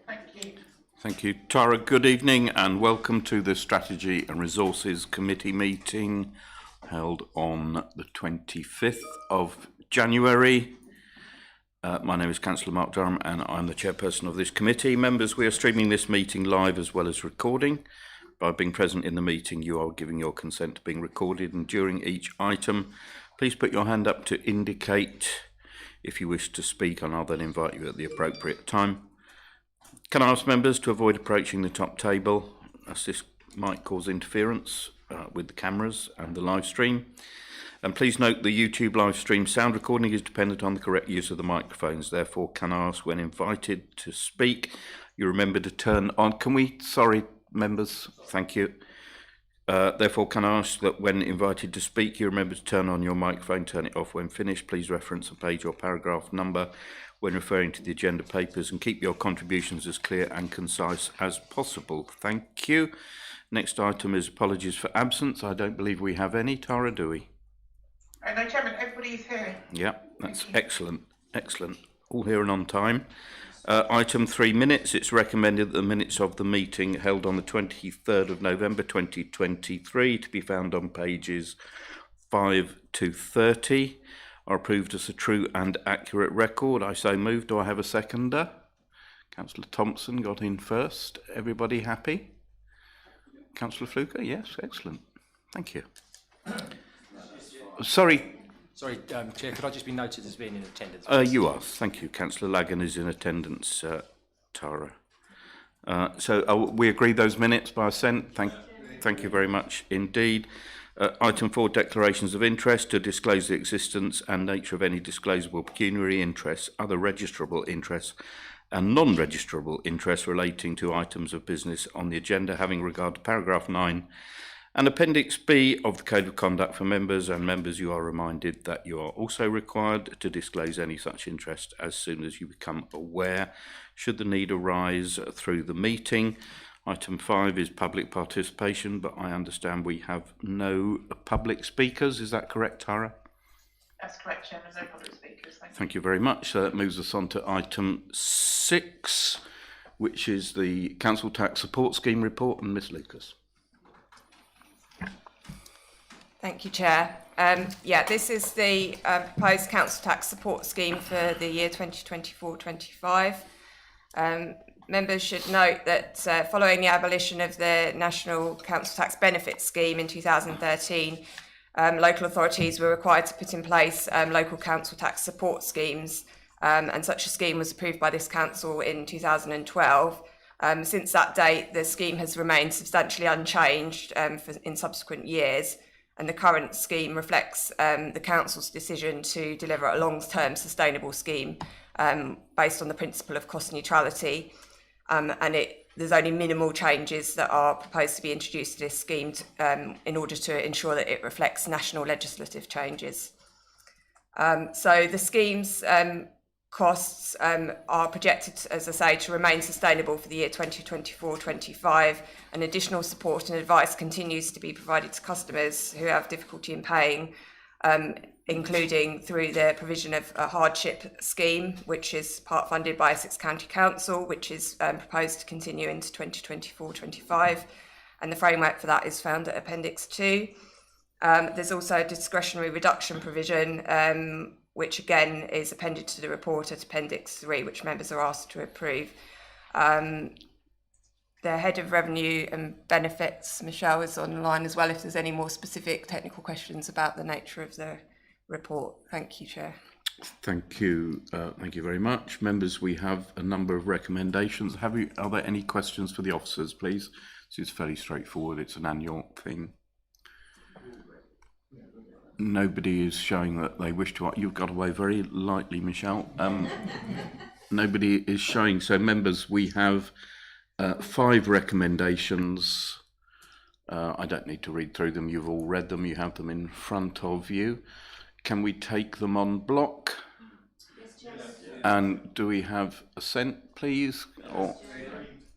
Thank you. Thank you, Tara. Good evening and welcome to the Strategy and Resources Committee meeting held on the 25th of January. My name is Councillor Mark Durham and I'm the chairperson of this committee. Members, we are streaming this meeting live as well as recording. By being present in the meeting, you are giving your consent to being recorded, and during each item, please put your hand up to indicate if you wish to speak, and I'll then invite you at the appropriate time. Can I ask members to avoid approaching the top table, as this might cause interference with the cameras and the live stream. And please note the YouTube live stream sound recording is dependent on the correct use of the microphones. Therefore, can I ask when invited to speak, you remember to turn on. Sorry, members, thank you. Therefore, can I ask that when invited to speak, you remember to turn on your microphone, turn it off when finished. Please reference a page or paragraph number when referring to the agenda papers, and keep your contributions as clear and concise as possible. Thank you. Next item is apologies for absence. I don't believe we have any. Tara, do we? No, Chairman, everybody's here. Yeah, that's excellent. Excellent. All here and on time. Item 3 minutes. It's recommended that the minutes of the meeting held on the 23rd of November 2023 to be found on pages 5 to 30 are approved as a true and accurate record. I so move. Do I have a seconder? Councillor Thompson got in first. Everybody happy? Councillor Fluker? Yes, excellent. Thank you. Sorry, Chair, could I just be noted as being in attendance? You are. Thank you. Councillor Lagan is in attendance, Tara. So we agree those minutes by assent. Thank you very much indeed. Item 4, declarations of interest to disclose the existence and nature of any disclosable pecuniary interests, other registrable interests and non-registrable interests relating to items of business on the agenda, having regard to paragraph 9 and Appendix B of the Code of Conduct for members. And members, you are reminded that you are also required to disclose any such interest as soon as you become aware, should the need arise through the meeting. Item 5 is public participation, but I understand we have no public speakers. Is that correct, Tara? That's correct, Chairman. No public speakers. Thank you very much. So that moves us on to item 6, which is the Council Tax Support Scheme report, and Ms Lucas. Thank you, Chair. This is the proposed council tax support scheme for the year 2024-25. Members should note that following the abolition of the National Council Tax Benefit Scheme in 2013, local authorities were required to put in place local council tax support schemes, and such a scheme was approved by this council in 2012. Since that date, the scheme has remained substantially unchanged in subsequent years. And the current scheme reflects the Council's decision to deliver a long-term sustainable scheme based on the principle of cost neutrality. There's only minimal changes that are proposed to be introduced to this scheme in order to ensure that it reflects national legislative changes. So the scheme's costs are projected, as I say, to remain sustainable for the year 2024-25, and additional support and advice continues to be provided to customers who have difficulty in paying, including through the provision of a hardship scheme, which is part funded by Essex County Council, which is proposed to continue into 2024-25, and the framework for that is found at Appendix 2. There's also a discretionary reduction provision, which again is appended to the report at Appendix 3, which members are asked to approve. The Head of Revenue and Benefits, Michelle, is online as well if there's any more specific technical questions about the nature of the report. Thank you, Chair. Thank you. Thank you very much. Members, we have a number of recommendations. Are there any questions for the officers, please? This is fairly straightforward. It's an annual thing. Nobody is showing that they wish to. You've got away very lightly, Michelle. Nobody is showing. So, members, we have 5 recommendations. I don't need to read through them. You've all read them. You have them in front of you. Can we take them on block? Yes. And do we have assent, please? Or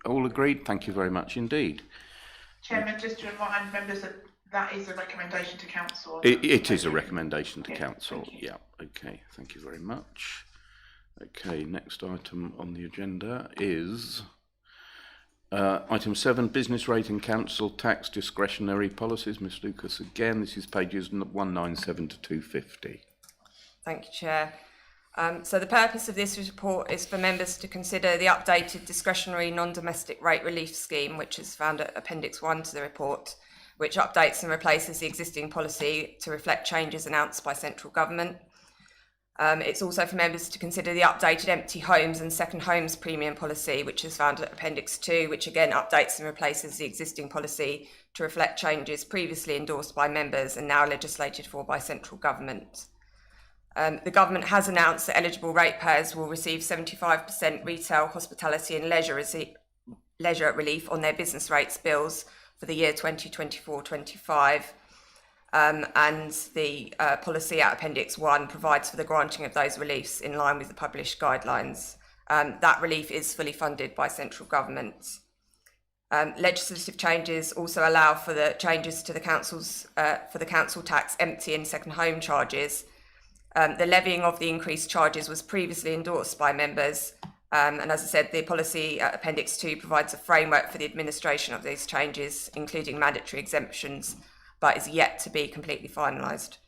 all agreed? Thank you very much indeed. Chairman, just to remind members that that is a recommendation to council. It is a recommendation to council. Yeah. Okay. Thank you very much. Okay. Next item on the agenda is Item 7, business rate and council tax discretionary policies. Ms Lucas again. This is pages 197 to 250. Thank you, Chair. So the purpose of this report is for members to consider the updated discretionary non-domestic rate relief scheme, which is found at Appendix 1 to the report, which updates and replaces the existing policy to reflect changes announced by central government. It's also for members to consider the updated empty homes and second homes premium policy, which is found at Appendix 2, which again updates and replaces the existing policy to reflect changes previously endorsed by members and now legislated for by central government. The government has announced that eligible ratepayers will receive 75% retail, hospitality and leisure relief on their business rates bills for the year 2024-25. And the policy at Appendix 1 provides for the granting of those reliefs in line with the published guidelines. That relief is fully funded by central government. Legislative changes also allow for the changes to the for the council tax empty and second home charges. The levying of the increased charges was previously endorsed by members, and as I said, the policy at Appendix 2 provides a framework for the administration of these changes, including mandatory exemptions, but is yet to be completely finalised.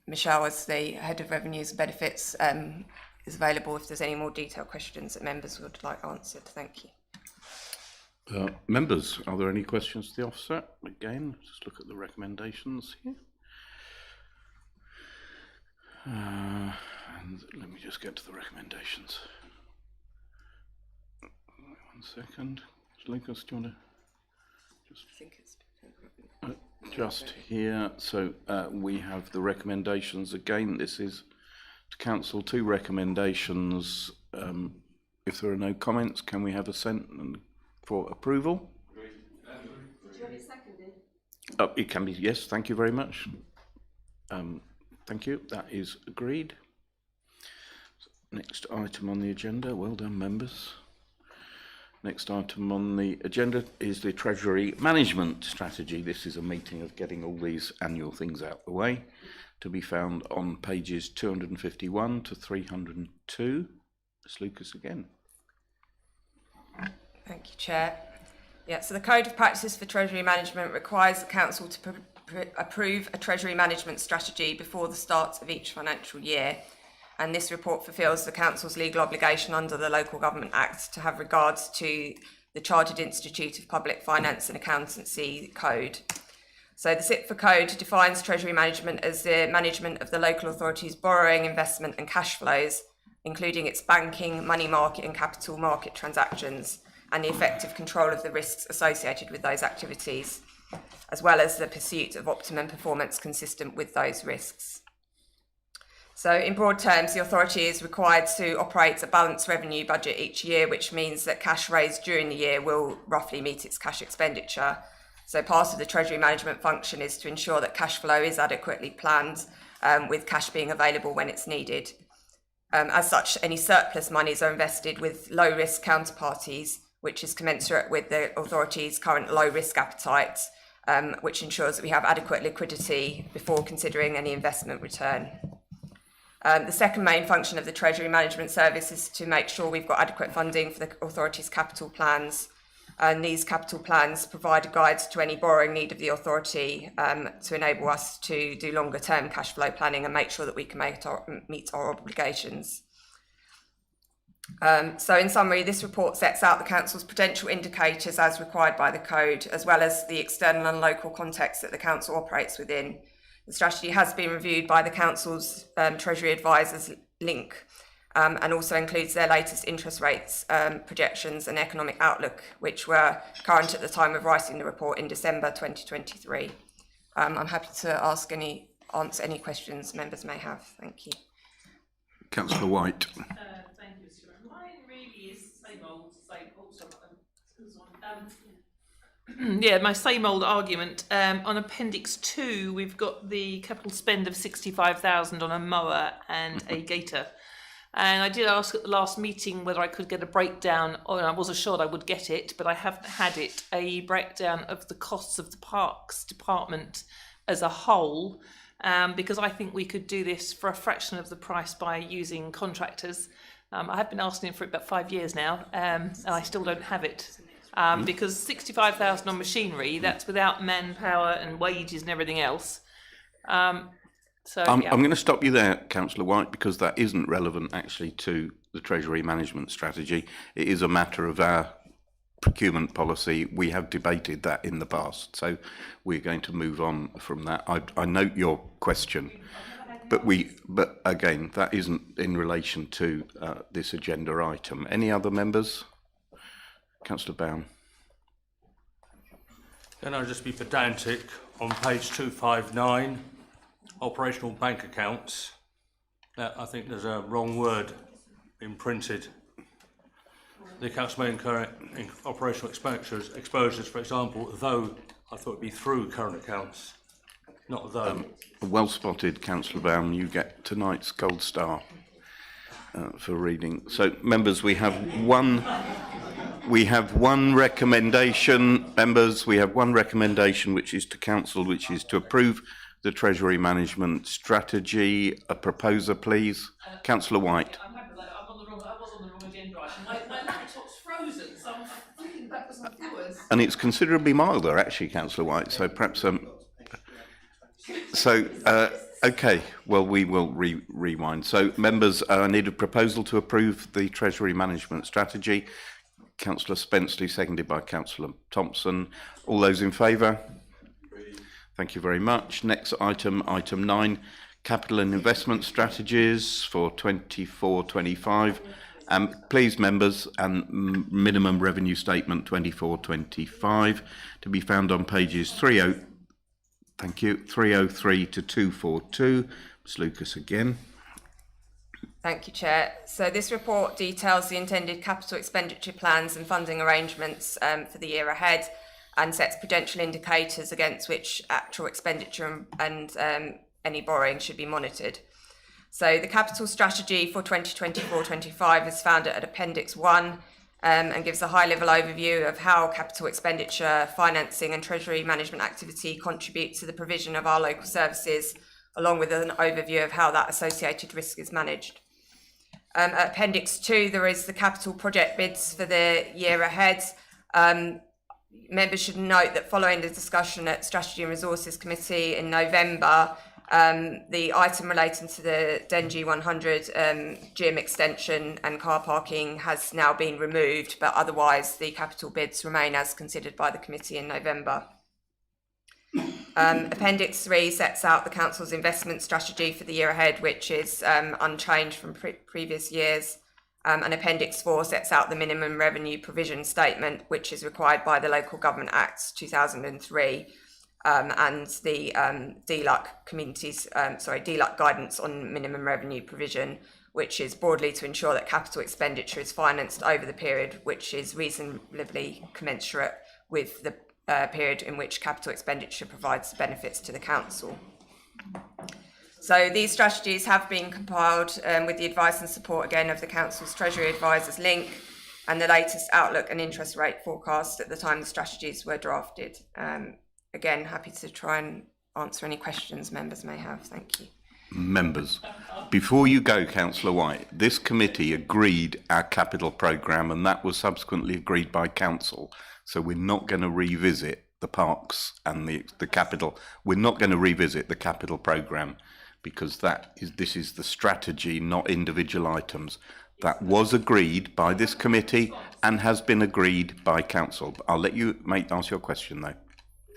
Michelle, as the Head of Revenues and Benefits, is available if there's any more detailed questions that members would like answered. Thank you. Members, are there any questions to the officer? Again, just look at the recommendations here. And let me just get to the recommendations. 1 second. Lucas, do you want to just here? So we have the recommendations again. This is to council 2 recommendations. If there are no comments, can we have assent for approval? Did you have it seconded? It can be, yes. Thank you very much. Thank you. That is agreed. Next item on the agenda. Well done, members. Next item on the agenda is the Treasury management strategy. This is a meeting of getting all these annual things out the way, to be found on pages 251 to 302. Ms Lucas again. Thank you, Chair. Yeah, so the Code of Practice for Treasury Management requires the Council to approve a Treasury management strategy before the start of each financial year. And this report fulfils the Council's legal obligation under the Local Government Act to have regards to the Chartered Institute of Public Finance and Accountancy Code. So the SIPFA Code defines Treasury management as the management of the local authority's borrowing, investment and cash flows, including its banking, money market and capital market transactions, and the effective control of the risks associated with those activities, as well as the pursuit of optimum performance consistent with those risks. So in broad terms, the authority is required to operate a balanced revenue budget each year, which means that cash raised during the year will roughly meet its cash expenditure. So part of the Treasury management function is to ensure that cash flow is adequately planned, with cash being available when it's needed. As such, any surplus monies are invested with low-risk counterparties, which is commensurate with the authority's current low-risk appetite, which ensures that we have adequate liquidity before considering any investment return. The second main function of the Treasury Management Service is to make sure we've got adequate funding for the authority's capital plans. And these capital plans provide a guide to any borrowing need of the authority to enable us to do longer term cash flow planning and make sure that we can meet our obligations. So in summary, this report sets out the Council's prudential indicators as required by the Code, as well as the external and local context that the Council operates within. The strategy has been reviewed by the Council's Treasury Advisors Link, and also includes their latest interest rates projections and economic outlook, which were current at the time of writing the report in December 2023. I'm happy to answer any questions members may have. Thank you. Councillor White. Thank you, Mr. Chairman. Mine really is same old. Yeah, my same old argument. On Appendix 2, we've got the capital spend of 65,000 on a mower and a gator. And I did ask at the last meeting whether I could get a breakdown, or I was assured I would get it, but I haven't had it, a breakdown of the costs of the Parks Department as a whole, because I think we could do this for a fraction of the price by using contractors. I have been asking for it about 5 years now, and I still don't have it. Because 65,000 on machinery, that's without manpower and wages and everything else. I'm going to stop you there, Councillor White, because that isn't relevant actually to the Treasury management strategy. It is a matter of our procurement policy. We have debated that in the past, so we're going to move on from that. I note your question, but again, that isn't in relation to this agenda item. Any other members? Councillor Bown. Can I just be pedantic? On page 259, operational bank accounts, I think there's a wrong word imprinted. The accounts may incur in operational exposures, for example, though I thought it'd be through current accounts, not though. Well spotted, Councillor Bown. You get tonight's gold star for reading. So, members, we have one recommendation. Members, we have one recommendation, which is to council, which is to approve the Treasury management strategy. A proposer, please. Councillor White. I'm happy with that. I was on the wrong agenda item. My laptop's frozen, so I'm flicking backwards and forwards. And it's considerably milder, actually, Councillor White. So perhaps okay. Well, we will rewind. So, members, I need a proposal to approve the Treasury management strategy. Councillor Spenceley, seconded by Councillor Thompson. All those in favour? Thank you very much. Next item, item 9, capital and investment strategies for 24-25. Please, members, and minimum revenue statement 24-25 to be found on pages 303 to 242. Ms. Lucas again. Thank you, Chair. So this report details the intended capital expenditure plans and funding arrangements for the year ahead, and sets prudential indicators against which actual expenditure and any borrowing should be monitored. So the capital strategy for 2024-25 is found at Appendix 1 and gives a high-level overview of how capital expenditure, financing and Treasury management activity contribute to the provision of our local services, along with an overview of how that associated risk is managed. At Appendix 2, there is the capital project bids for the year ahead. Members should note that following the discussion at Strategy and Resources Committee in November, the item relating to the Dengie 100 gym extension and car parking has now been removed, but otherwise the capital bids remain as considered by the committee in November. Appendix 3 sets out the Council's investment strategy for the year ahead, which is unchanged from previous years. And Appendix 4 sets out the minimum revenue provision statement, which is required by the Local Government Act 2003 and the DLUC guidance on minimum revenue provision, which is broadly to ensure that capital expenditure is financed over the period, which is reasonably commensurate with the period in which capital expenditure provides benefits to the council. So these strategies have been compiled with the advice and support again of the council's Treasury Advisors Link and the latest outlook and interest rate forecast at the time the strategies were drafted. Again, happy to try and answer any questions members may have. Thank you. Members, before you go, Councillor White, this committee agreed our capital programme and that was subsequently agreed by council. So we're not going to revisit the parks and the capital. We're not going to revisit the capital programme because this is the strategy, not individual items. That was agreed by this committee and has been agreed by council. I'll let you ask your question though.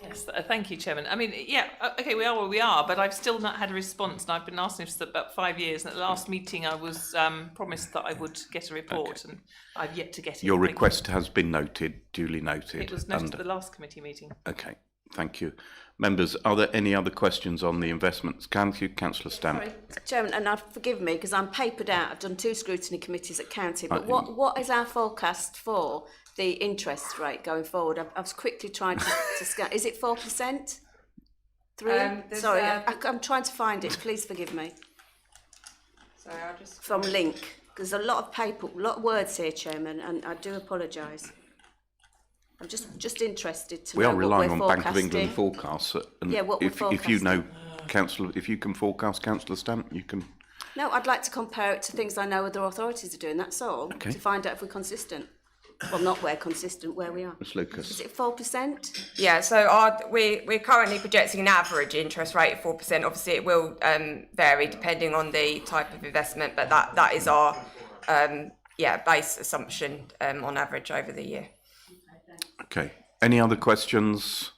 Yes, thank you, Chairman. I mean, yeah, okay, we are where we are, but I've still not had a response, and I've been asking this for about 5 years. And at the last meeting, I was promised that I would get a report, and I've yet to get it. Your request has been noted, duly noted. It was noted at the last committee meeting. Okay, thank you. Members, are there any other questions on the investments? Councillor Stamp. Sorry, Chairman, and forgive me because I'm papered out. I've done 2 scrutiny committees at county, but what is our forecast for the interest rate going forward? I was quickly trying to scan. Is it 4%? 3? Sorry, I'm trying to find it. Please forgive me. Sorry, I'll just from Link. There's a lot of paper, a lot of words here, Chairman, and I do apologise. I'm just interested to know what we're forecasting. We are relying on Bank of England forecasts. And yeah, what we're forecasting. If you know, Councillor, if you can forecast, Councillor Stamp, you can. No, I'd like to compare it to things I know other authorities are doing, that's all, Okay. to find out if we're consistent. Well, not we're consistent, where we are. Ms Lucas. Is it 4%? Yeah, so we're currently projecting an average interest rate of 4%. Obviously, it will vary depending on the type of investment, but that is our base assumption on average over the year. Okay. Any other questions?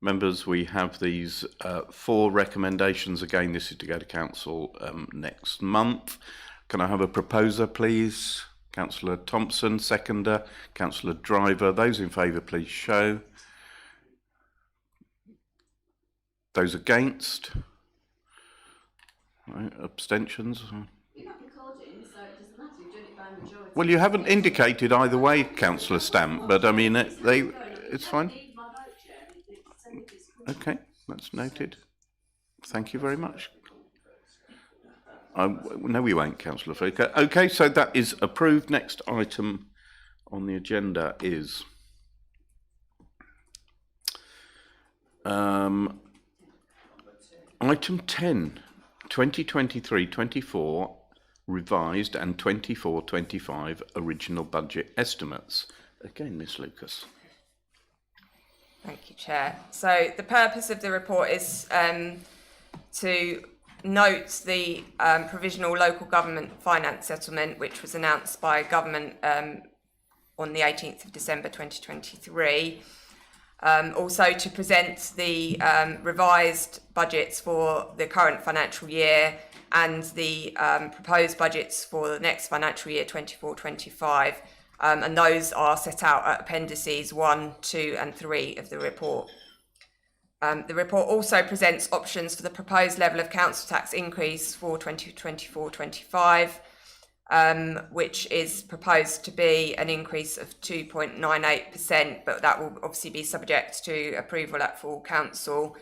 Members, we have these 4 recommendations. Again, this is to go to council next month. Can I have a proposer, please? Councillor Thompson, seconder. Councillor Driver. Those in favour, please show. Those against? Right, abstentions? You're not recording, so it doesn't matter. You're doing it by majority. Well, you haven't indicated either way, Councillor Stamp, but I mean, it's fine. Okay, that's noted. Thank you very much. No, we won't, Councillor Fluker. Okay, so that is approved. Next item on the agenda is item 10, 2023-24 revised and 24-25 original budget estimates. Again, Ms Lucas. Thank you, Chair. So the purpose of the report is to note the provisional local government finance settlement, which was announced by government on the 18th of December 2023. Also to present the revised budgets for the current financial year and the proposed budgets for the next financial year 24-25. And those are set out at appendices 1, 2 and 3 of the report. The report also presents options for the proposed level of council tax increase for 2024-25, which is proposed to be an increase of 2.98%, but that will obviously be subject to approval at full council.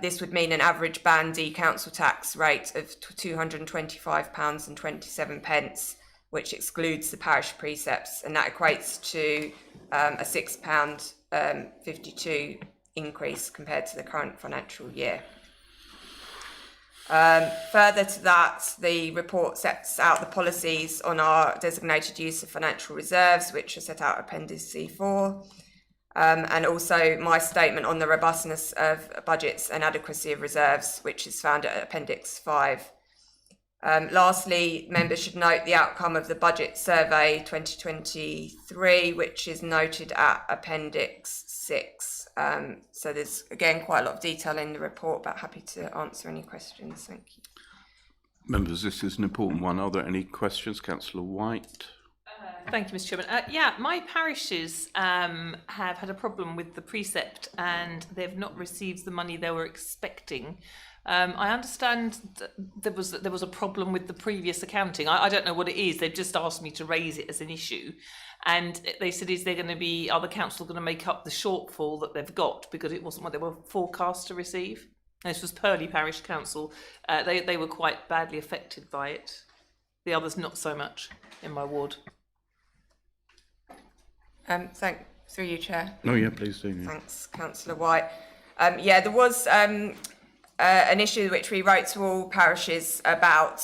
This would mean an average Band D council tax rate of £225.27, which excludes the parish precepts, and that equates to a £6.52 increase compared to the current financial year. Further to that, the report sets out the policies on our designated use of financial reserves, which are set out Appendix C4, and also my statement on the robustness of budgets and adequacy of reserves, which is found at Appendix 5. Lastly, members should note the outcome of the budget survey 2023, which is noted at Appendix 6. So there's, again, quite a lot of detail in the report, but happy to answer any questions. Thank you. Members, this is an important one. Are there any questions? Councillor White. Thank you, Mr. Chairman. Yeah, my parishes have had a problem with the precept and they've not received the money they were expecting. I understand that there was a problem with the previous accounting. I don't know what it is. They've just asked me to raise it as an issue. And they said, are the council going to make up the shortfall that they've got because it wasn't what they were forecast to receive? And this was Purley Parish Council. They were quite badly affected by it. The others not so much in my ward. Through you, Chair. Oh yeah, please do. Yeah. Thanks, Councillor White. There was an issue which we wrote to all parishes about,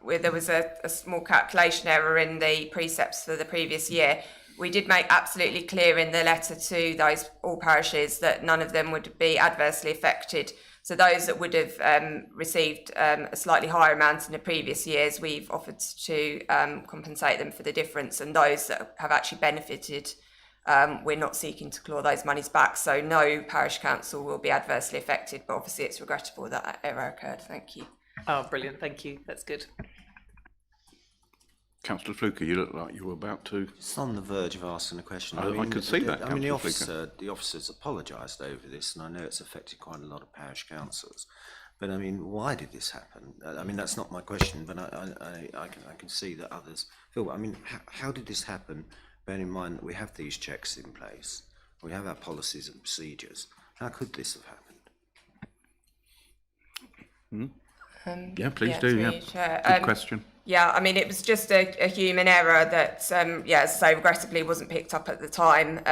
where there was a small calculation error in the precepts for the previous year. We did make absolutely clear in the letter to those all parishes that none of them would be adversely affected. So those that would have received a slightly higher amount in the previous years, we've offered to compensate them for the difference, and those that have actually benefited, we're not seeking to claw those monies back. So no parish council will be adversely affected, but obviously it's regrettable that error occurred. Thank you. Oh, brilliant. Thank you. That's good. Councillor Fluker, you look like you were about to. Just on the verge of asking a question. I could see that. I mean, Councillor the officers apologised over this, and I know it's affected quite a lot of parish councils. But I mean, why did this happen? I mean, that's not my question, but I can see that others feel. I mean, how did this happen? Bearing in mind that we have these checks in place, we have our policies and procedures. How could this have happened? Yeah, please do. Yeah, Chair. good question. Yeah, I mean, it was just a human error that, as I say, regrettably wasn't picked up at the time.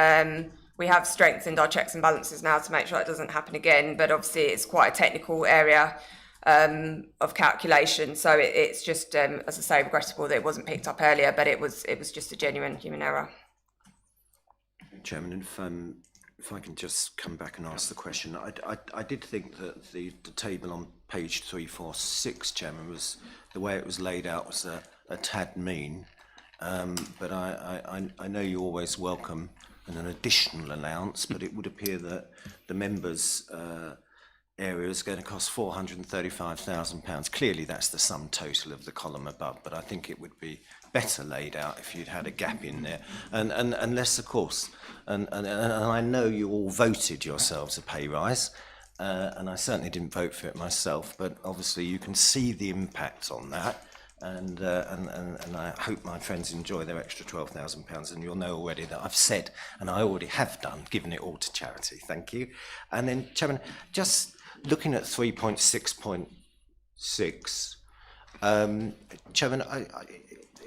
We have strengthened our checks and balances now to make sure that doesn't happen again, but obviously it's quite a technical area. of calculation. So it's just, as I say, regrettable that it wasn't picked up earlier, but it was just a genuine human error. Chairman, if I can just come back and ask the question, I did think that the table on page 346, Chairman, was the way it was laid out was a tad mean, but I know you always welcome an additional allowance, but it would appear that the members' area is going to cost £435,000. Clearly, that's the sum total of the column above, but I think it would be better laid out if you'd had a gap in there, and unless, of course, and I know you all voted yourselves a pay rise, and I certainly didn't vote for it myself, but obviously you can see the impact on that, and I hope my friends enjoy their extra £12,000, and you'll know already that I've said, and I already have done, given it all to charity. Thank you. And then, Chairman, just looking at 3.6.6, Chairman,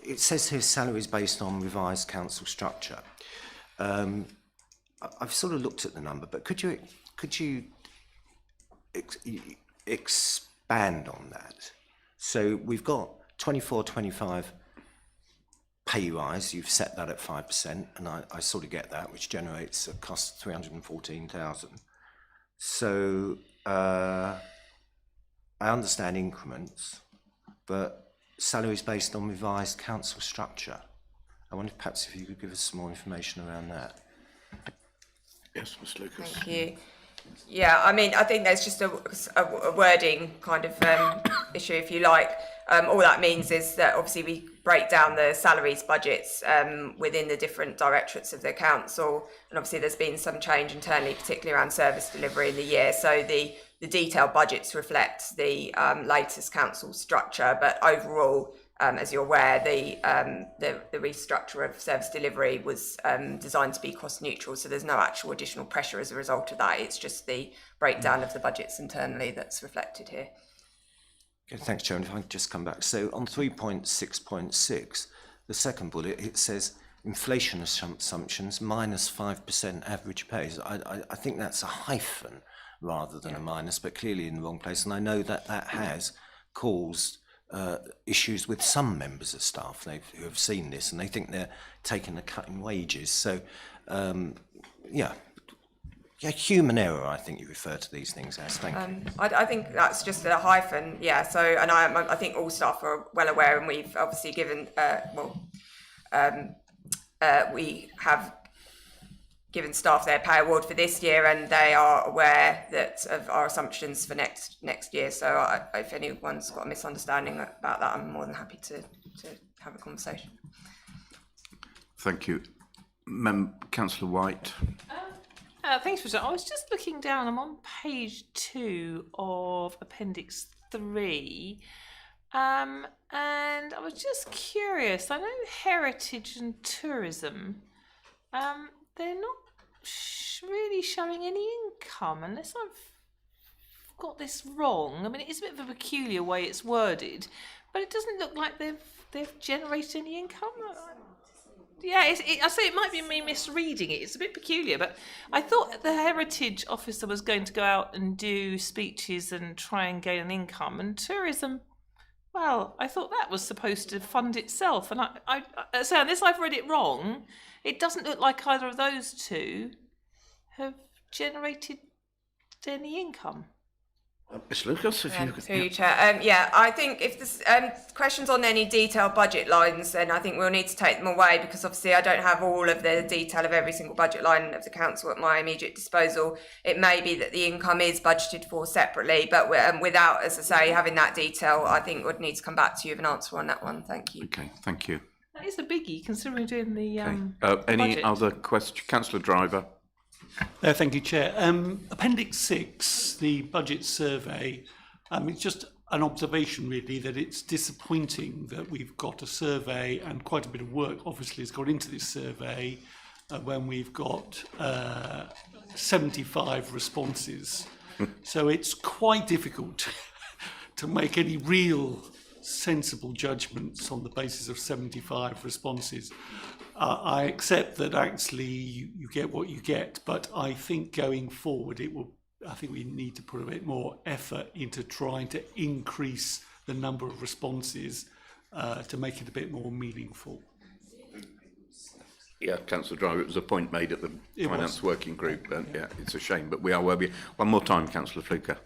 it says here salaries based on revised council structure. I've sort of looked at the number, but could you expand on that? So we've got 24-25 pay rise. You've set that at 5%, and I sort of get that, which generates a cost of 314,000. So I understand increments, but salaries based on revised council structure. I wonder perhaps if you could give us some more information around that. Yes, Ms. Lucas. Thank you. Yeah, I mean, I think there's just a wording kind of issue, if you like. All that means is that obviously we break down the salaries budgets within the different directorates of the council, and obviously there's been some change internally, particularly around service delivery in the year. So the detailed budgets reflect the latest council structure, but overall, as you're aware, the restructure of service delivery was designed to be cost neutral, so there's no actual additional pressure as a result of that. It's just the breakdown of the budgets internally that's reflected here. Okay, thanks, Chairman. If I can just come back. So on 3.6.6, the second bullet, it says inflation assumptions minus 5% average pay. I think that's a hyphen rather than a minus, but clearly in the wrong place. And I know that that has caused issues with some members of staff who have seen this, and they think they're taking a cut in wages. So, yeah, human error, I think you refer to these things as. Thank you. I think that's just a hyphen, yeah. So, and I think all staff are well aware, and we've obviously given, we have given staff their pay award for this year, and they are aware that of our assumptions for next year. So if anyone's got a misunderstanding about that, I'm more than happy to have a conversation. Thank you. Councillor White. Thanks, President. I was just looking down. I'm on page 2 of Appendix 3. And I was just curious. I know heritage and tourism, they're not really showing any income, unless I've got this wrong. I mean, it is a bit of a peculiar way it's worded, but it doesn't look like they've generated any income. Yeah, I say it might be me misreading it. It's a bit peculiar, but I thought the heritage officer was going to go out and do speeches and try and gain an income, and tourism, well, I thought that was supposed to fund itself. And I so unless I've read it wrong, it doesn't look like either of those two have generated any income. Ms. Lucas, if you could. Through you, Chair. Yeah, I think if there's questions on any detailed budget lines, then I think we'll need to take them away, because obviously I don't have all of the detail of every single budget line of the council at my immediate disposal. It may be that the income is budgeted for separately, but without, as I say, having that detail, I think we'd need to come back to you with an answer on that one. Thank you. Okay, thank you. That is a biggie, considering we're doing the Any budget. other questions? Councillor Driver. Thank you, Chair. Appendix 6, the budget survey, it's just an observation really that it's disappointing that we've got a survey, and quite a bit of work obviously has gone into this survey when we've got 75 responses. So it's quite difficult to make any real sensible judgments on the basis of 75 responses. I accept that actually you get what you get, but I think going forward it will I think we need to put a bit more effort into trying to increase the number of responses to make it a bit more meaningful. Yeah, Councillor Driver, it was a point made at the Finance Working Group. Yeah, it's a shame, but we are where we are. One more time, Councillor Fluker.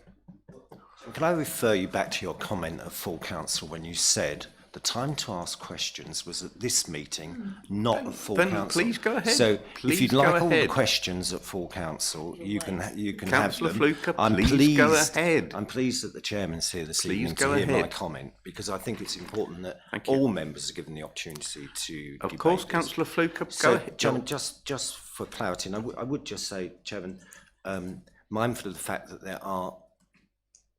Can I refer you back to your comment at full council when you said the time to ask questions was at this meeting, not at full then council? please go ahead. So Please if you'd go like all the ahead. questions at full council, you can have Councillor them. Fluker, I'm please go ahead. I'm pleased that the chairman's here this Please evening go to hear my ahead. comment, because I think it's important that Thank you. all members are given the opportunity to Of debate course, this. Councillor Fluker, go So, ahead. Chairman, just for clarity, and I would just say, Chairman, mindful of the fact that there are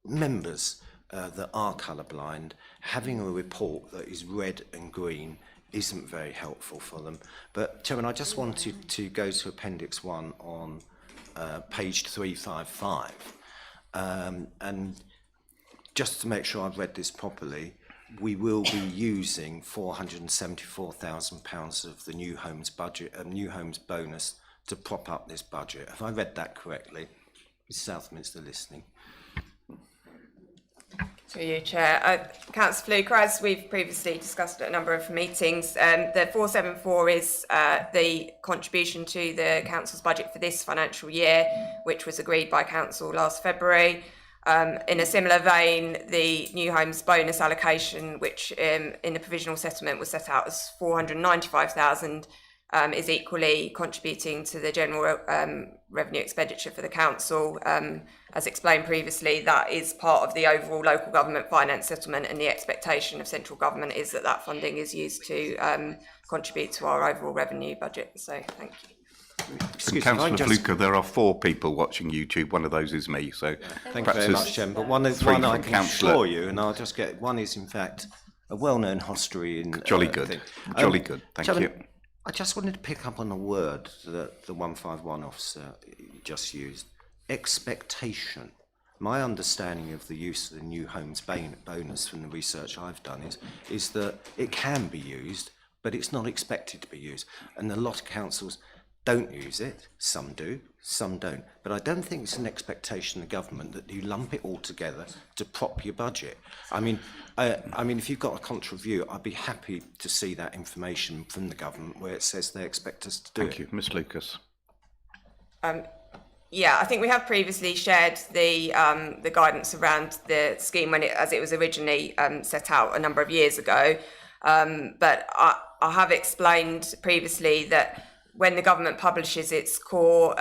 members that are colourblind, having a report that is red and green isn't very helpful for them. But, Chairman, I just wanted to go to Appendix 1 on page 355. And just to make sure I've read this properly, we will be using £474,000 of the new homes budget, new homes bonus to prop up this budget. Have I read that correctly? Is Southminster listening? Through you, Chair. Councillor Fluker, as we've previously discussed at a number of meetings, the 474 is the contribution to the council's budget for this financial year, which was agreed by council last February. In a similar vein, the new homes bonus allocation, which in the provisional settlement was set out as 495,000, is equally contributing to the general revenue expenditure for the council. As explained previously, that is part of the overall local government finance settlement, and the expectation of central government is that that funding is used to contribute to our overall revenue budget. So, thank you. Excuse me, Councillor can I just- Fluker, there are 4 people watching YouTube. One of those is me. So Thank you perhaps very there's much, Chairman. But one I from can Councillor- assure you, and I'll just get one is in fact a well-known hostelry in Jolly good. thing. Jolly good. Thank Chairman, you. I just wanted to pick up on a word that the 151 officer just used: expectation. My understanding of the use of the new homes bonus from the research I've done is that it can be used, but it's not expected to be used, and a lot of councils don't use it. Some do, some don't. But I don't think it's an expectation of the government that you lump it all together to prop your budget. I mean, if you've got a contrary view, I'd be happy to see that information from the government where it says they expect us to do it. Thank you. Ms Lucas. Yeah, I think we have previously shared the guidance around the scheme as it was originally set out a number of years ago. But I have explained previously that when the government publishes its core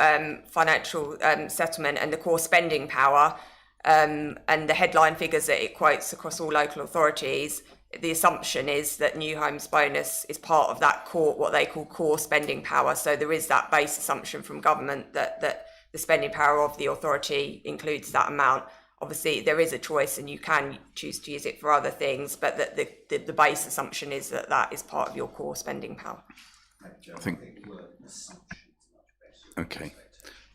financial settlement and the core spending power and the headline figures that it quotes across all local authorities, the assumption is that new homes bonus is part of that core, what they call core spending power. So there is that base assumption from government that the spending power of the authority includes that amount. Obviously, there is a choice and you can choose to use it for other things, but the base assumption is that that is part of your core spending power. I think. Okay.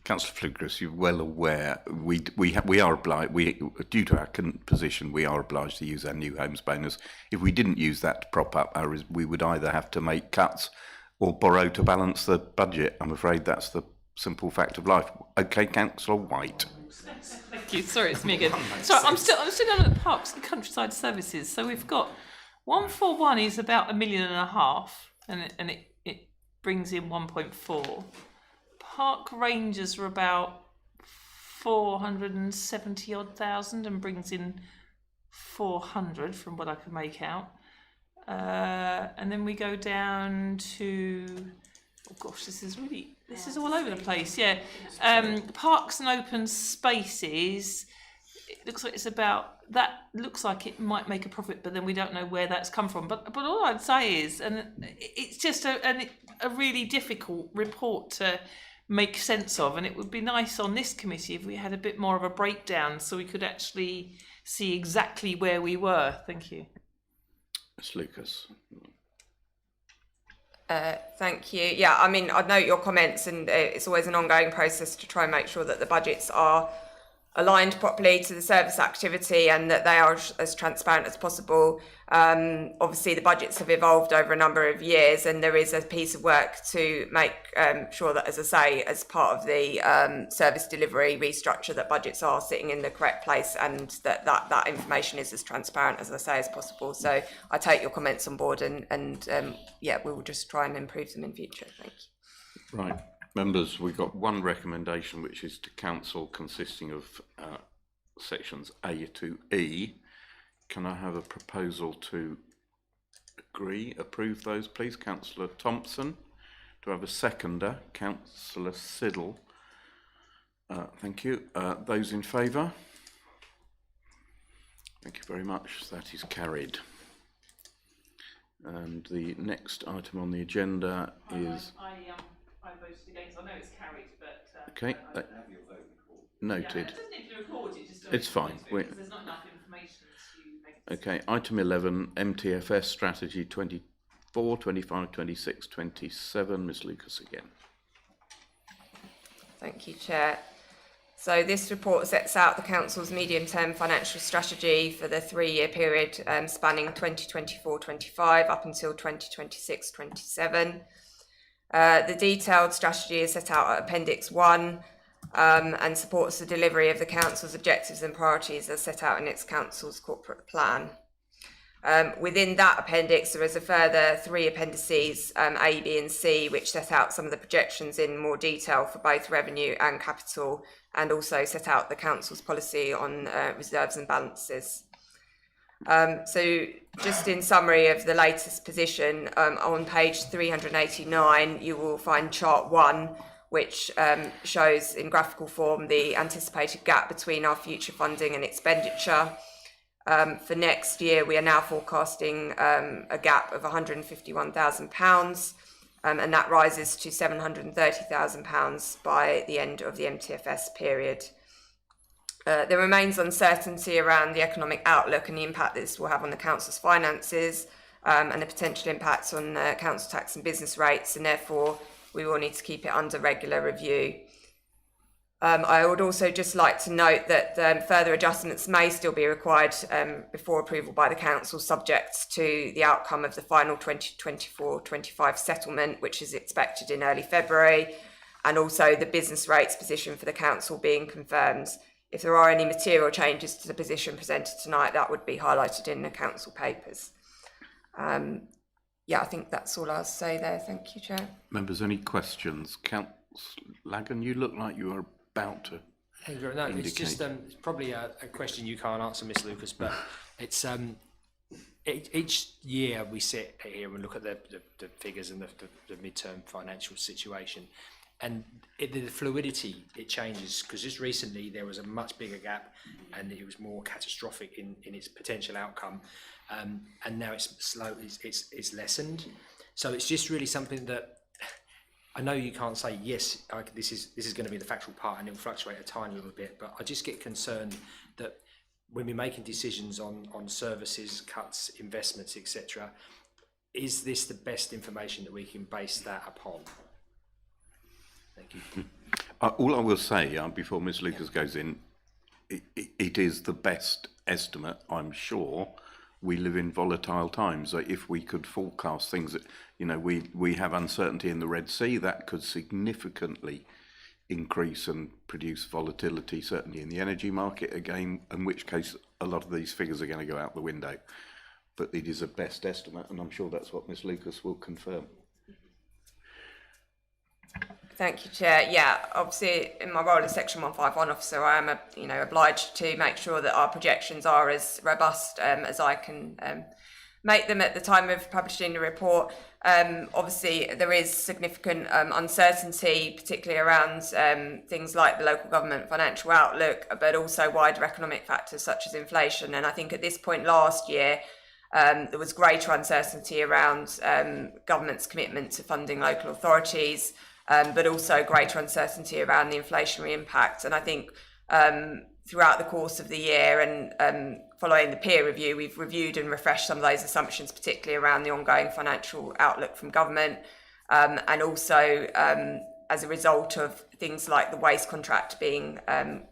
Councillor Fluker, as you're well aware, we are obliged, due to our current position, we are obliged to use our new homes bonus. If we didn't use that to prop up we would either have to make cuts or borrow to balance the budget. I'm afraid that's the simple fact of life. Okay, Councillor White. Thank you. Sorry, it's me again. Sorry, I'm still on the parks and countryside services. So we've got 141 is about £1.5 million, and it brings in 1.4. Park rangers are about 470 odd thousand and brings in 400 from what I can make out. And then we go down to, oh gosh, this is all over the place. Yeah, parks and open spaces. It looks like looks like it might make a profit, but then we don't know where that's come from. But all I'd say is, and it's just a really difficult report to make sense of, and it would be nice on this committee if we had a bit more of a breakdown so we could actually see exactly where we were. Thank you. Ms Lucas. Thank you. Yeah, I mean, I note your comments, and it's always an ongoing process to try and make sure that the budgets are aligned properly to the service activity and that they are as transparent as possible. Obviously, the budgets have evolved over a number of years, and there is a piece of work to make sure that, as I say, as part of the service delivery restructure, that budgets are sitting in the correct place and that information is as transparent, as I say, as possible. So I take your comments on board, and yeah, we will just try and improve them in future. Thank you. Right. Members, we've got one recommendation, which is to council, consisting of sections A to E. Can I have a proposal to approve those, please? Councillor Thompson. Do I have a seconder? Councillor Siddle. Thank you. Those in favour? Thank you very much. That is carried. And the next item on the agenda is... I voted against. I know it's carried, but okay. Noted. Yeah, it doesn't need to be recorded. Just it's fine. Because there's not enough information to make. Okay. Item 11, MTFS strategy 24, 25, 26, 27. Ms. Lucas again. Thank you, Chair. So this report sets out the Council's medium-term financial strategy for the 3-year period spanning 2024-25 up until 2026-27. The detailed strategy is set out at Appendix 1 and supports the delivery of the Council's objectives and priorities as set out in its Council's corporate plan. Within that appendix, there is a further 3 appendices, A, B and C, which set out some of the projections in more detail for both revenue and capital, and also set out the Council's policy on reserves and balances. So just in summary of the latest position, on page 389, you will find chart 1, which shows in graphical form the anticipated gap between our future funding and expenditure. For next year, we are now forecasting a gap of £151,000, and that rises to £730,000 by the end of the MTFS period. There remains uncertainty around the economic outlook and the impact this will have on the Council's finances and the potential impacts on council tax and business rates, and therefore we will need to keep it under regular review. I would also just like to note that further adjustments may still be required before approval by the Council, subject to the outcome of the final 2024-25 settlement, which is expected in early February, and also the business rates position for the Council being confirmed. If there are any material changes to the position presented tonight, that would be highlighted in the Council papers. Yeah, I think that's all I'll say there. Thank you, Chair. Members, any questions? Councillor Lagan, you look like you are about to No, it's just it's probably a question you can't answer, Miss Lucas, but it's each year we sit here and look at the figures and the midterm financial situation, and the fluidity, it changes, because just recently there was a much bigger gap and it was more catastrophic in its potential outcome, and now it's slow, it's lessened. So it's just really something that I know you can't say yes, this is going to be the factual part and it will fluctuate a tiny little bit, but I just get concerned that when we're making decisions on services, cuts, investments, etc., is this the best information that we can base that upon? Thank you. All I will say before Ms. Lucas goes in, it is the best estimate, I'm sure. We live in volatile times. If we could forecast things that, we have uncertainty in the Red Sea, that could significantly increase and produce volatility, certainly in the energy market again, in which case a lot of these figures are going to go out the window. But it is a best estimate, and I'm sure that's what Ms. Lucas will confirm. Thank you, Chair. Yeah, obviously in my role as Section 151 officer, I am obliged to make sure that our projections are as robust as I can make them at the time of publishing the report. Obviously, there is significant uncertainty, particularly around things like the local government financial outlook, but also wider economic factors such as inflation. And I think at this point last year, there was greater uncertainty around government's commitment to funding local authorities, but also greater uncertainty around the inflationary impact. And I think throughout the course of the year and following the peer review, we've reviewed and refreshed some of those assumptions, particularly around the ongoing financial outlook from government, and also as a result of things like the waste contract being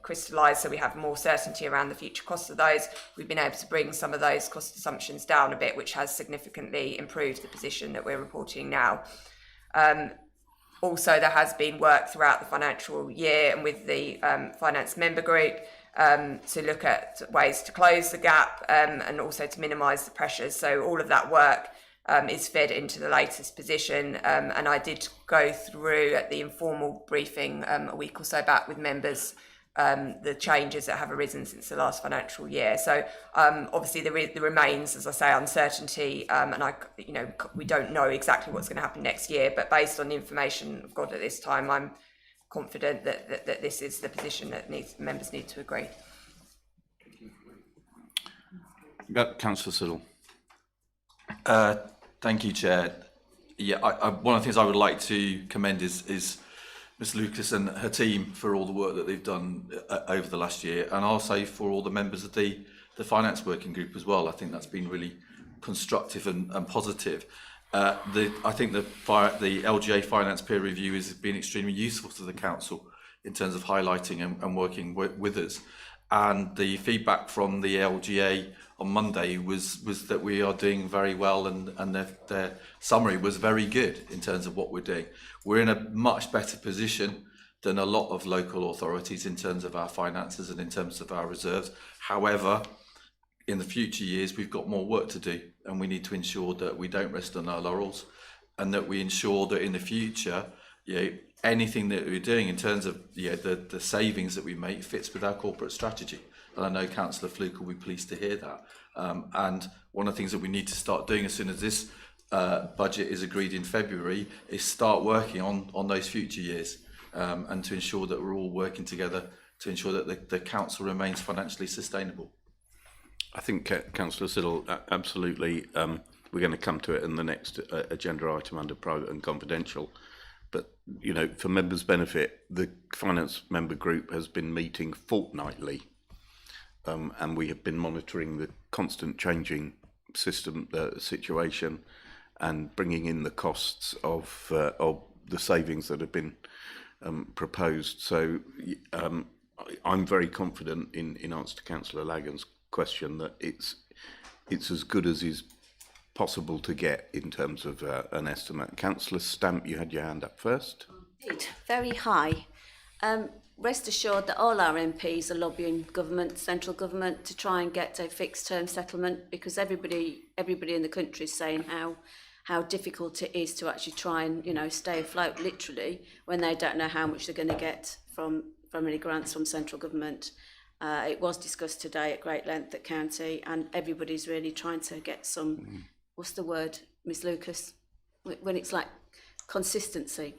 crystallised, so we have more certainty around the future costs of those, we've been able to bring some of those cost assumptions down a bit, which has significantly improved the position that we're reporting now. Also, there has been work throughout the financial year and with the finance member group to look at ways to close the gap and also to minimise the pressures. So all of that work is fed into the latest position, and I did go through at the informal briefing a week or so back with members the changes that have arisen since the last financial year. So obviously there remains, as I say, uncertainty, and we don't know exactly what's going to happen next year, but based on the information I've got at this time, I'm confident that this is the position that members need to agree. Councillor Siddle. Thank you, Chair. Yeah, one of the things I would like to commend is Ms Lucas and her team for all the work that they've done over the last year, and also for all the members of the finance working group as well. I think that's been really constructive and positive. I think the LGA finance peer review has been extremely useful to the council in terms of highlighting and working with us. And the feedback from the LGA on Monday was that we are doing very well, and their summary was very good in terms of what we're doing. We're in a much better position than a lot of local authorities in terms of our finances and in terms of our reserves. However, in the future years, we've got more work to do, and we need to ensure that we don't rest on our laurels, and that we ensure that in the future, anything that we're doing in terms of the savings that we make fits with our corporate strategy. And I know Councillor Fluke will be pleased to hear that. And one of the things that we need to start doing as soon as this budget is agreed in February is start working on those future years, and to ensure that we're all working together to ensure that the council remains financially sustainable. I think Councillor Siddle, absolutely. We're going to come to it in the next agenda item under private and confidential. But, for members' benefit, the finance member group has been meeting fortnightly, and we have been monitoring the constant changing situation and bringing in the costs of the savings that have been proposed. So I'm very confident in answer to Councillor Lagan's question that it's as good as is possible to get in terms of an estimate. Councillor Stamp, you had your hand up first. Indeed, very high. Rest assured that all our MPs are lobbying government, central government, to try and get a fixed term settlement, because everybody in the country is saying how difficult it is to actually try and stay afloat literally when they don't know how much they're going to get from any grants from central government. It was discussed today at great length at county, and everybody's really trying to get some, what's the word, Ms Lucas, when it's like consistency.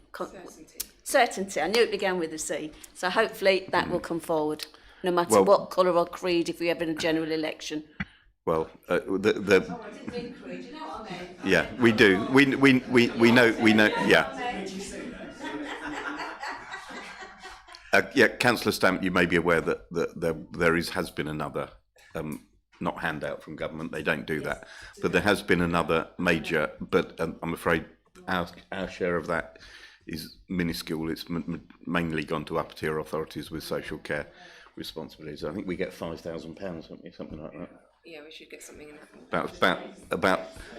Certainty. I knew it began with a C. So hopefully that will come forward, no matter what colour or creed, if we have a general election. Well, I didn't mean creed, you know what I mean? yeah, we do. We know. Yeah. Yeah, Councillor Stamp, you may be aware that there has been another, not handout from government, they don't do that, but there has been another major, but I'm afraid our share of that is minuscule. It's mainly gone to upper tier authorities with social care responsibilities. I think we get £5,000, something like that. Yeah, we should get something in About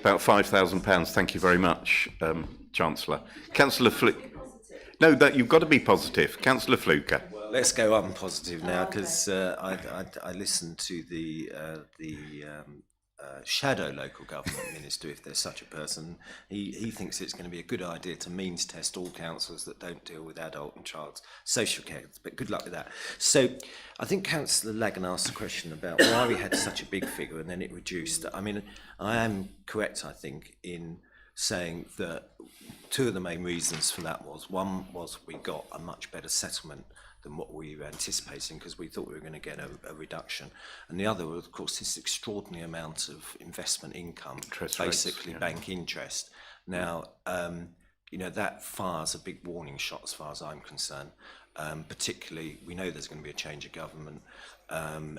£5,000. Thank you very much, Chancellor. Councillor Fluke. No, you've got to be positive. Councillor Fluke. Let's go unpositive now, because I listened to the shadow local government minister, if there's such a person. He thinks it's going to be a good idea to means test all councils that don't deal with adult and child social care, but good luck with that. So I think Councillor Lagan asked a question about why we had such a big figure and then it reduced. I mean, I am correct, I think, in saying that two of the main reasons for that was, one was we got a much better settlement than what we were anticipating, because we thought we were going to get a reduction, and the other was, of course, this extraordinary amount of investment income, basically bank interest. Now, that fires a big warning shot as far as I'm concerned. Particularly, we know there's going to be a change of government, and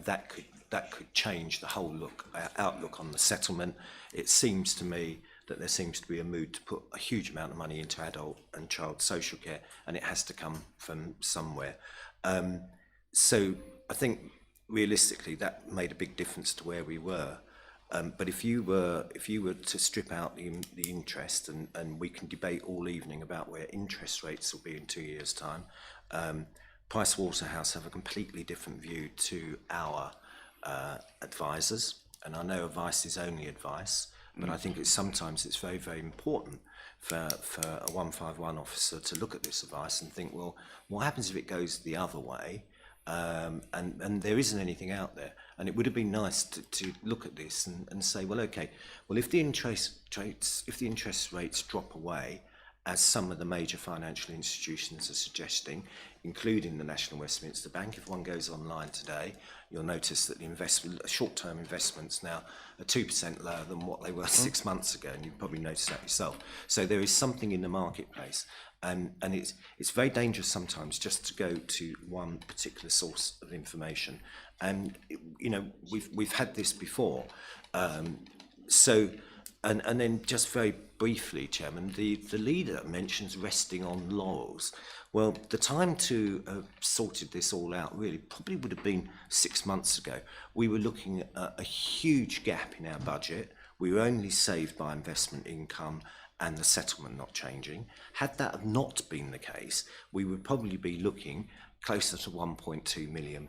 that could change the whole outlook on the settlement. It seems to me that there seems to be a mood to put a huge amount of money into adult and child social care, and it has to come from somewhere. So I think realistically that made a big difference to where we were. But if you were to strip out the interest, and we can debate all evening about where interest rates will be in 2 years' time, Pricewaterhouse have a completely different view to our advisors. And I know advice is only advice, but I think sometimes it's very, very important for a 151 officer to look at this advice and think, well, what happens if it goes the other way? And there isn't anything out there. And it would have been nice to look at this and say, well, okay, well, if the interest rates drop away, as some of the major financial institutions are suggesting, including the National Westminster Bank, if one goes online today, you'll notice that the short-term investments now are 2% lower than what they were 6 months ago, and you've probably noticed that yourself. So there is something in the marketplace, and it's very dangerous sometimes just to go to one particular source of information. And you know, we've had this before. And then just very briefly, Chairman, the leader mentions resting on laurels. Well, the time to have sorted this all out really probably would have been 6 months ago. We were looking at a huge gap in our budget. We were only saved by investment income and the settlement not changing. Had that not been the case, we would probably be looking closer to £1.2 million.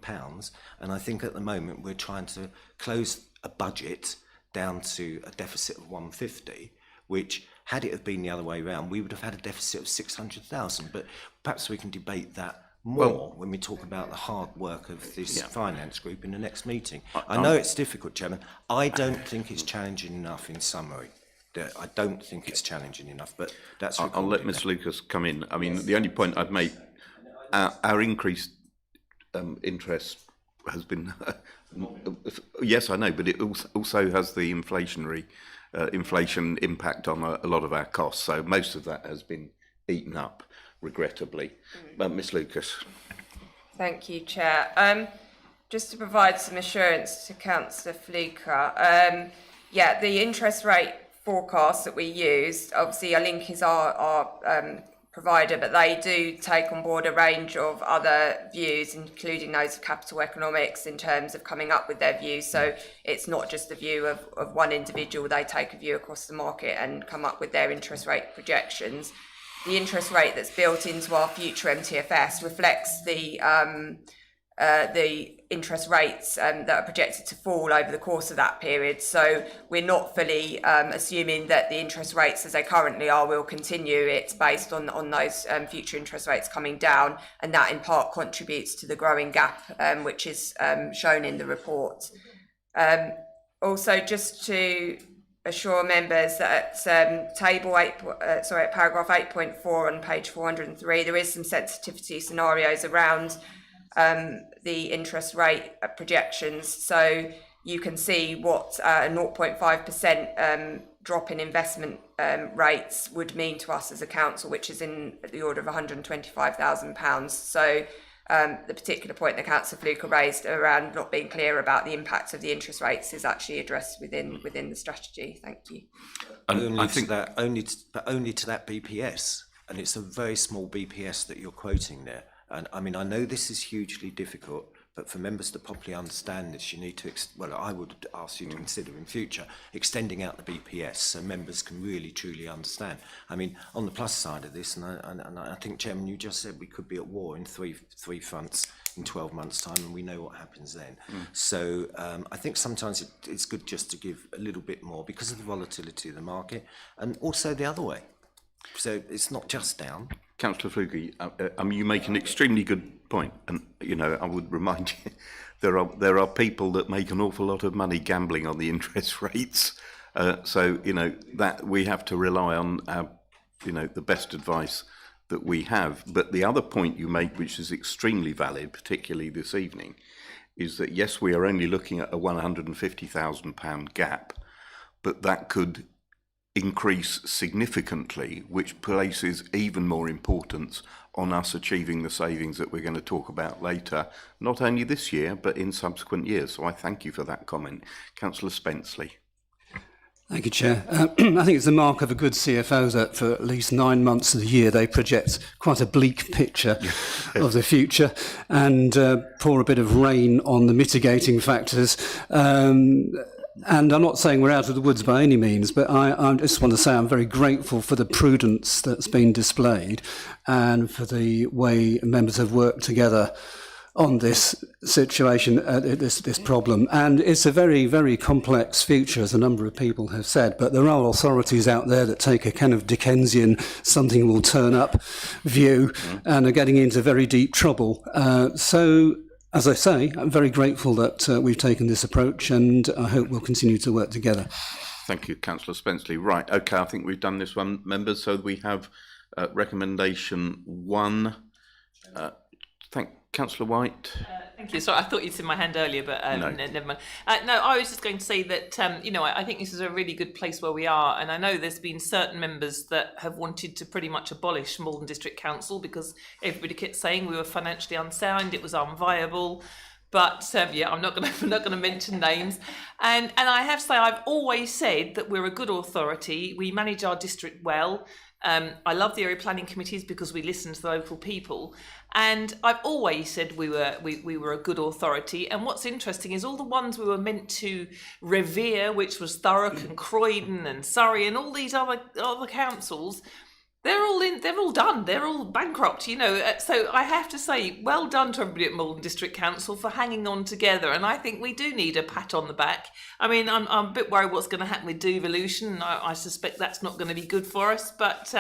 And I think at the moment we're trying to close a budget down to a deficit of 150, which, had it have been the other way around, we would have had a deficit of 600,000. But perhaps we can debate that more when we talk about the hard work of this finance group in the next meeting. I know it's difficult, Chairman. I don't think it's challenging enough in summary. I don't think it's challenging enough, but that's... I'll let Ms Lucas come in. I mean, the only point I'd make, our increased interest has been... yes, I know, but it also has the inflation impact on a lot of our costs. So most of that has been eaten up, regrettably. Ms Lucas. Thank you, Chair. Just to provide some assurance to Councillor Fluker, the interest rate forecasts that we used, obviously Link is our provider, but they do take on board a range of other views, including those of capital economics, in terms of coming up with their views. So it's not just the view of one individual. They take a view across the market and come up with their interest rate projections. The interest rate that's built into our future MTFS reflects the interest rates that are projected to fall over the course of that period. So we're not fully assuming that the interest rates as they currently are will continue. It's based on those future interest rates coming down, and that in part contributes to the growing gap which is shown in the report. Also, just to assure members that at paragraph 8.4 on page 403, there is some sensitivity scenarios around the interest rate projections. So you can see what a 0.5% drop in investment rates would mean to us as a council, which is in the order of £125,000. So the particular point that Councillor Fluker raised around not being clear about the impact of the interest rates is actually addressed within the strategy. Thank you. And I think that only to that BPS, and it's a very small BPS that you're quoting there. And I mean, I know this is hugely difficult, but for members to properly understand this, you need to, I would ask you to consider in future extending out the BPS so members can really, truly understand. I mean, on the plus side of this, and I think, Chairman, you just said we could be at war in three fronts in 12 months' time, and we know what happens then. So I think sometimes it's good just to give a little bit more because of the volatility of the market, and also the other way. So it's not just down. Councillor Flugie, you make an extremely good point, and I would remind you there are people that make an awful lot of money gambling on the interest rates. So that we have to rely on our, the best advice that we have. But the other point you make, which is extremely valid, particularly this evening, is that yes, we are only looking at a £150,000 gap, but that could increase significantly, which places even more importance on us achieving the savings that we're going to talk about later, not only this year, but in subsequent years. So I thank you for that comment. Councillor Spenceley. Thank you, Chair. I think it's the mark of a good CFO that for at least 9 months of the year they project quite a bleak picture of the future and pour a bit of rain on the mitigating factors. And I'm not saying we're out of the woods by any means, but I just want to say I'm very grateful for the prudence that's been displayed and for the way members have worked together on this situation, this problem. And it's a very, very complex future, as a number of people have said, but there are authorities out there that take a kind of Dickensian something will turn up view and are getting into very deep trouble. So, as I say, I'm very grateful that we've taken this approach, and I hope we'll continue to work together. Thank you, Councillor Spenceley. Right, okay, I think we've done this one, members. So we have recommendation 1. Thank Councillor White. Thank you. Sorry, I thought you'd seen my hand earlier, but No. never mind. No, I was just going to say that, I think this is a really good place where we are. And I know there's been certain members that have wanted to pretty much abolish Maldon District Council because everybody kept saying we were financially unsound, it was unviable. But I'm not going to mention names. And I have to say, I've always said that we're a good authority. We manage our district well. I love the area planning committees because we listen to the local people, and I've always said we were a good authority. And what's interesting is all the ones we were meant to revere, which was Thurrock and Croydon and Surrey and all these other councils, they're all done. They're all bankrupt, So I have to say, well done to everybody at Maldon District Council for hanging on together. And I think we do need a pat on the back. I mean, I'm a bit worried what's going to happen with devolution. I suspect that's not going to be good for us. But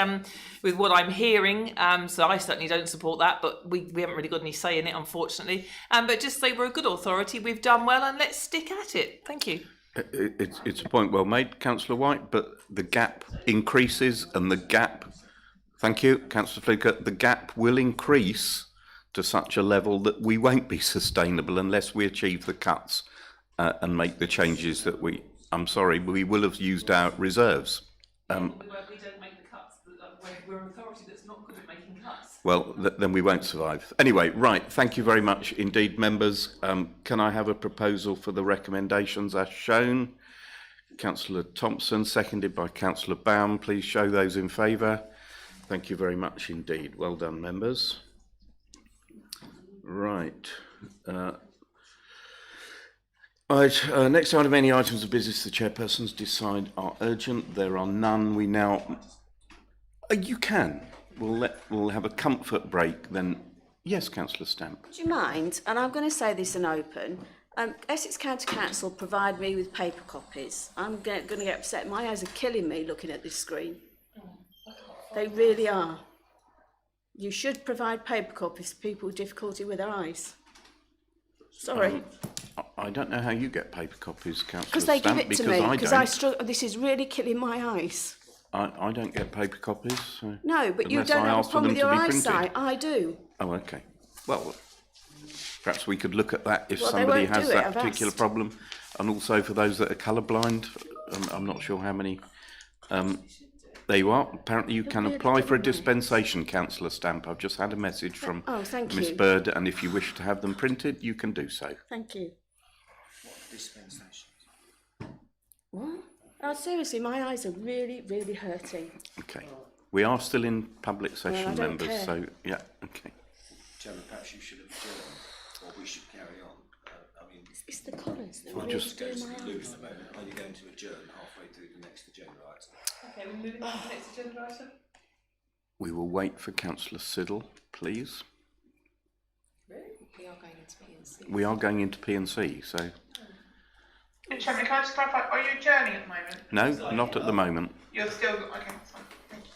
with what I'm hearing, so I certainly don't support that. But we haven't really got any say in it, unfortunately. But just say we're a good authority. We've done well, and let's stick at it. Thank you. It's a point well made, Councillor White. But the gap increases, and the gap. Thank you, Councillor Fluker. The gap will increase to such a level that we won't be sustainable unless we achieve the cuts and make the changes that we will have used our reserves. We don't make the cuts. We're an authority that's not good at making cuts. Well, then we won't survive. Anyway, right, thank you very much indeed, members. Can I have a proposal for the recommendations as shown? Councillor Thompson, seconded by Councillor Baum. Please show those in favour. Thank you very much indeed. Well done, members. Right. Next item, any items of business the chairpersons decide are urgent. There are none. We now... you can. We'll have a comfort break then. Yes, Councillor Stamp. Do you mind? And I'm going to say this in open. Essex County Council provide me with paper copies. I'm going to get upset. My eyes are killing me looking at this screen. They really are. You should provide paper copies to people with difficulty with their eyes. Sorry. I don't know how you get paper copies, Councillor Stamp. Because they give it to me, because I struggle. This is really killing my eyes. I don't get paper copies. So No, but you don't have a problem with your eyesight. I do. Oh, okay. Well, perhaps we could look at that if Well, they somebody won't has do it, that I've particular asked. problem. And also for those that are colourblind, I'm not sure how many. There you are. Apparently you can apply for a dispensation, Councillor Stamp. I've just had a message from thank Miss you. Bird, and if you wish to have them printed, you can do so. Thank you. What? Oh, seriously, my eyes are really, really hurting. Okay. We are still in public I session, don't members, care. so yeah, okay. Chairman, perhaps you should adjourn, or we should carry on. It's the colours that I'll really just- do my Lose eyes. the moment. Are you going to adjourn halfway through the next agenda item? Okay, we're moving on to the next agenda item. We will wait for Councillor Siddle, please. We are going into P&C. We are going into P&C, so Chairman, can I just clarify, are you adjourning at the moment? no, not at the moment. You're still, okay, that's fine. Thank you.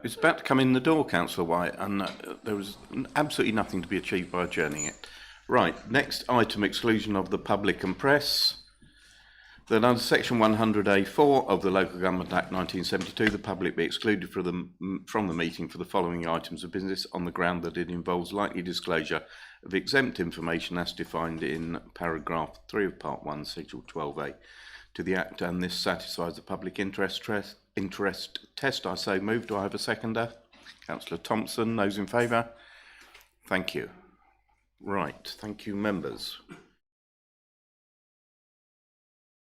It's about to come in the door, Councillor White, and there was absolutely nothing to be achieved by adjourning it. Right, next item, exclusion of the public and press. That under section 100A4 of the Local Government Act 1972, the public be excluded from the meeting for the following items of business on the ground that it involves likely disclosure of exempt information as defined in paragraph 3 of part 1, section 12A to the Act, and this satisfies the public interest test. I so move. Do I have a seconder? Councillor Thompson. Those in favour? Thank you. Right, thank you, members.